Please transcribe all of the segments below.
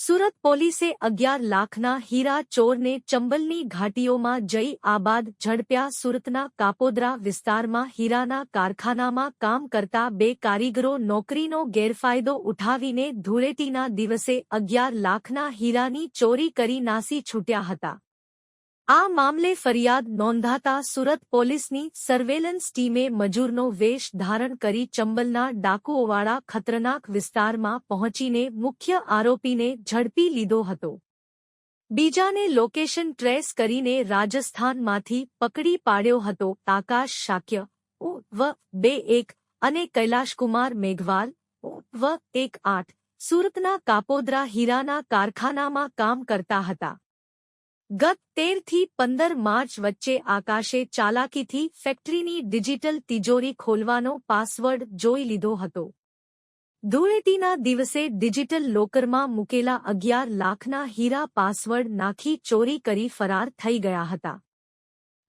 સુરત પોલીસે 11 લાખના હીરા ચોરને ચંબલની ઘાટીઓમાં જઈ આ બાદ ઝડપ્યા। સુરતના કાપોદ્રા વિસ્તારમાં હીરાના કારખાનામાં કામ કરતા 2 કારીગરો નોકરીનો ગેરફાયદો ઉઠાવીને ધૂળેટીના દિવસે 11 લાખના હીરાની ચોરી કરી નાસી છૂટ્યા હતા। આ મામલે ફરિયાદ નોંધાતા સુરત પોલીસની સર્વેલન્સ ટીમે મજૂરનો વેશ ધારણ કરી ચંબલના ડાકુઓવાળા ખતરનાક વિસ્તારમાં પહોંચીને મુખ્ય આરોપીને ઝડપી લીધો હતો। બીજાને લોકેશન ટ્રેસ કરીને રાજસ્થાનમાંથી પકડી પાડ્યો હતો। આકાશ શાક્ય ઉ.વ.21 અને કૈલાશકુમાર મેઘવાલ ઉ.વ.18 સુરતના કાપોદ્રા હીરાના કારખાનામાં કામ કરતા હતા। ગત 13 થી 15 માર્ચ વચ્ચે આકાશે ચાલાકીથી ફેક્ટરીની ડિજિટલ તિજોરી ખોલવાનો પાસવર્ડ જોઈ લીધો હતો। ધૂળેટીના દિવસે ડિજિટલ લોકરમાં મૂકેલા 11 લાખના હીરા પાસવર્ડ નાખી ચોરી કરી ફરાર થઈ ગયા હતા।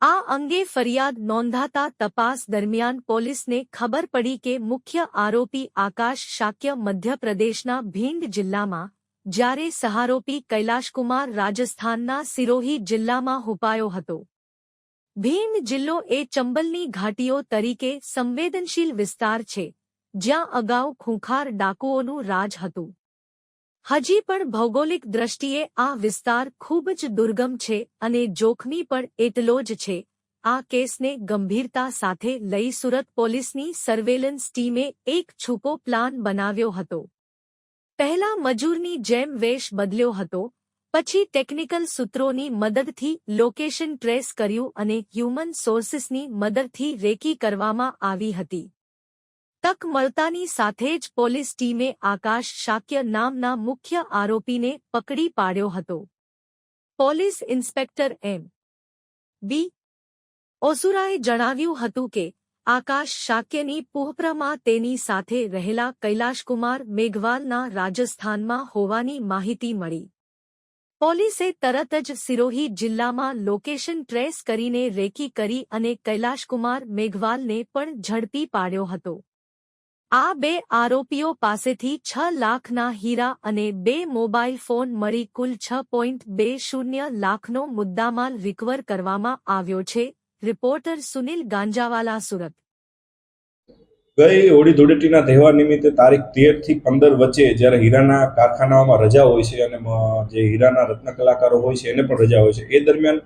આ અંગે ફરિયાદ નોંધાતા તપાસ દરમિયાન પોલીસને ખબર પડી કે મુખ્ય આરોપી આકાશ શાક્ય મધ્યપ્રદેશના ભીંડ જિલ્લામાં, જ્યારે સહારોપી કૈલાશકુમાર રાજસ્થાનના સિરોહી જિલ્લામાં હુપાયો હતો। ભીંડ જિલ્લો એ ચંબલની ઘાટીઓ તરીકે સંવેદનશીલ વિસ્તાર છે, જ્યાં અગાઉ ખૂંખાર ડાકુઓનું રાજ હતું। હજી પણ ભૌગોલિક દ્રષ્ટિએ આ વિસ્તાર ખૂબ જ દુર્ગમ છે અને જોખમી પણ એટલો જ છે। આ કેસને ગંભીરતા સાથે લઈ સુરત પોલીસની સર્વેલન્સ ટીમે એક છૂપો પ્લાન બનાવ્યો હતો। પહેલા મજૂરની જેમ વેશ બદલ્યો હતો, પછી ટેકનિકલ સૂત્રોની મદદથી લોકેશન ટ્રેસ કર્યું અને હ્યુમન સોર્સિસની મદદથી રેકી કરવામાં આવી હતી। તક મળતાની સાથે જ પોલીસ ટીમે આકાશ શાક્ય નામના મુખ્ય આરોપીને પકડી પાડ્યો હતો। પોલીસ ઇન્સ્પેક્ટર એમ. બી. ઓસુરાએ જણાવ્યું હતું કે આકાશ શાક્યની પૂહપરમાં તેની સાથે રહેલા કૈલાશકુમાર મેઘવાલના રાજસ્થાનમાં હોવાની માહિતી મળી। પોલીસે તરત જ સિરોહી જિલ્લામાં લોકેશન ટ્રેસ કરીને રેકી કરી અને કૈલાશકુમાર મેઘવાલને પણ ઝડપી પાડ્યો હતો। આ 2 આરોપીઓ પાસેથી 6 લાખના હીરા અને 2 મોબાઈલ ફોન મળી કુલ 6.20 લાખનો મુદ્દામાલ રિકવર કરવામાં આવ્યો છે। રિપોર્ટર સુનિલ ગાંજાવાલા, સુરત। ગઈ હોળી ધૂળેટીના તહેવાર નિમિત્તે તારીખ 13 થી 15 વચ્ચે જ્યારે હીરાના કારખાનાઓમાં રજા હોય છે અને જે હીરાના રત્ન કલાકારો હોય છે એને પણ રજા હોય છે, એ દરમિયાન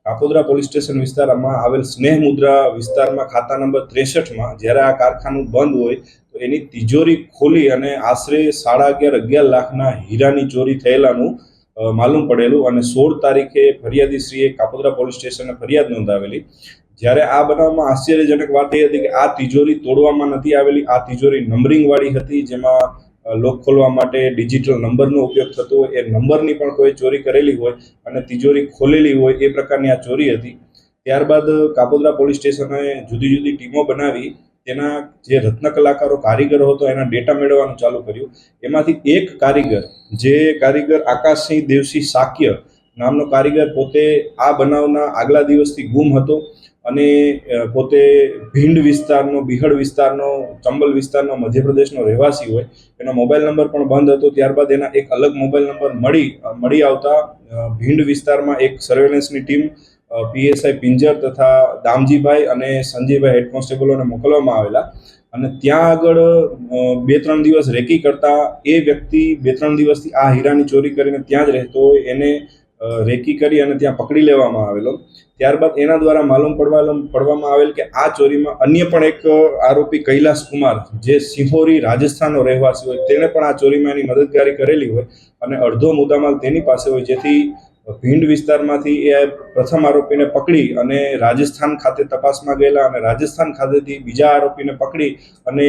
કાપોદ્રા પોલીસ સ્ટેશન વિસ્તારમાં આવેલ સ્નેહ મુદ્રા વિસ્તારમાં ખાતા નંબર 63માં જ્યારે આ કારખાનું બંધ હોય તો એની તિજોરી ખોલી અને આશરે 11.5 લાખના હીરાની ચોરી થયેલાનું માલુમ પડેલું અને 16 તારીખે ફરિયાદીશ્રીએ કાપોદ્રા પોલીસ સ્ટેશને ફરિયાદ નોંધાવેલી। જ્યારે આ બનાવમાં આશ્ચર્યજનક વાત એ હતી કે આ તિજોરી તોડવામાં નથી આવેલી। આ તિજોરી નંબરિંગવાળી હતી, જેમાં લોક ખોલવા માટે ડિજિટલ નંબરનો ઉપયોગ થતો હોય, એ નંબરની પણ કોઈ ચોરી કરેલી હોય અને તિજોરી ખોલેલી હોય એ પ્રકારની આ ચોરી હતી। ત્યારબાદ કાપોદ્રા પોલીસ સ્ટેશને જુદી જુદી ટીમો બનાવી તેના જે રત્ન કલાકારો કારીગરો હતો એના ડેટા મેળવવાનું ચાલુ કર્યું। એમાંથી એક કારીગર, જે કારીગર આકાશસિંહ દેવસિંહ શાક્ય નામનો કારીગર પોતે આ બનાવના આગલા દિવસથી ગુમ હતો અને પોતે ભીંડ વિસ્તારનો, બિહડ વિસ્તારનો, ચંબલ વિસ્તારનો મધ્યપ્રદેશનો રહેવાસી હોય। એનો મોબાઈલ નંબર પણ બંધ હતો। ત્યારબાદ એના એક અલગ મોબાઈલ નંબર મળી આવતા ભીંડ વિસ્તારમાં એક સર્વેલન્સની ટીમ પીએસઆઈ પિંજર તથા દામજીભાઈ અને સંજયભાઈ હેડ કોન્સ્ટેબલોને મોકલવામાં આવેલા અને ત્યાં આગળ 2-3 દિવસ રેકી કરતા એ વ્યક્તિ 2-3 દિવસથી આ હીરાની ચોરી કરીને ત્યાં જ રહેતો હોય એને રેકી કરી અને ત્યાં પકડી લેવામાં આવેલો। ત્યારબાદ એના દ્વારા માલુમ પડવામાં આવેલ કે આ ચોરીમાં અન્ય પણ એક આરોપી કૈલાશકુમાર, જે સિહોરી રાજસ્થાનનો રહેવાસી હોય, તેને પણ આ ચોરીમાં એની મદદગારી કરેલી હોય અને અડધો મુદ્દામાલ તેની પાસે હોય, જેથી ભીંડ વિસ્તારમાંથી એ પ્રથમ આરોપીને પકડી અને રાજસ્થાન ખાતે તપાસમાં ગયેલા અને રાજસ્થાન ખાતેથી બીજા આરોપીને પકડી અને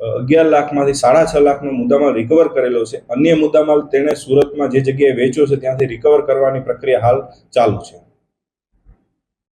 11 લાખમાંથી 6.5 લાખનો મુદ્દામાલ રિકવર કરેલો છે। અન્ય મુદ્દામાલ તેણે સુરતમાં જે જગ્યાએ વેચ્યો છે ત્યાંથી રિકવર કરવાની પ્રક્રિયા હાલ ચાલુ છે।